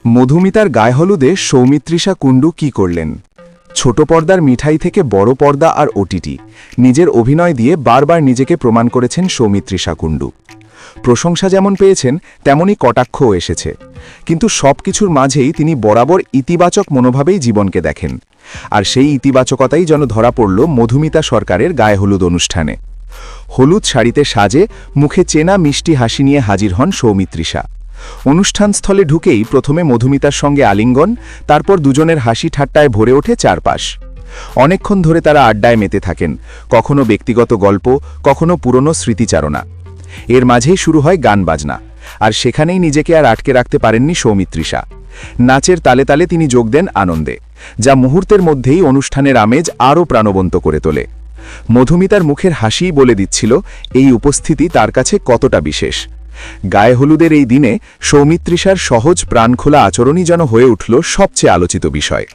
মধুমিতার গায়ে হলুদে সৌমিত্রিষা কুণ্ডু কি করলেন? ছোট পর্দার মিঠাই থেকে বড় পর্দা আর ওটিটি নিজের অভিনয় দিয়ে বারবার নিজেকে প্রমাণ করেছেন সৌমিত্রিষা কুণ্ডু। প্রশংসা যেমন পেয়েছেন তেমনই কটাক্ষও এসেছে, কিন্তু সবকিছুর মাঝেই তিনি বরাবর ইতিবাচক মনোভাবেই জীবনকে দেখেন। আর সেই ইতিবাচকতাই যেন ধরা পড়ল মধুমিতা সরকারের গায়ে হলুদ অনুষ্ঠানে। হলুদ শাড়িতে সাজে মুখে চেনা মিষ্টি হাসি নিয়ে হাজির হন সৌমিত্রিষা। অনুষ্ঠানস্থলে ঢুকেই প্রথমে মধুমিতার সঙ্গে আলিঙ্গন, তারপর দুজনের হাসি ঠাট্টায় ভরে ওঠে চারপাশ। অনেকক্ষণ ধরে তারা আড্ডায় মেতে থাকেন, কখনো ব্যক্তিগত গল্প, কখনো পুরনো স্মৃতিচারণা। এর মাঝেই শুরু হয় গান বাজনা, আর সেখানেই নিজেকে আর আটকে রাখতে পারেননি সৌমিত্রিষা। নাচের তালে তালে তিনি যোগ দেন আনন্দে, যা মুহূর্তের মধ্যেই অনুষ্ঠানের আমেজ আরও প্রাণবন্ত করে তোলে। মধুমিতার মুখের হাসিই বলে দিচ্ছিল এই উপস্থিতি তার কাছে কতটা বিশেষ। গায়ে হলুদের এই দিনে সৌমিত্রিষার সহজ প্রাণখোলা আচরণই যেন হয়ে উঠল সবচেয়ে আলোচিত বিষয়।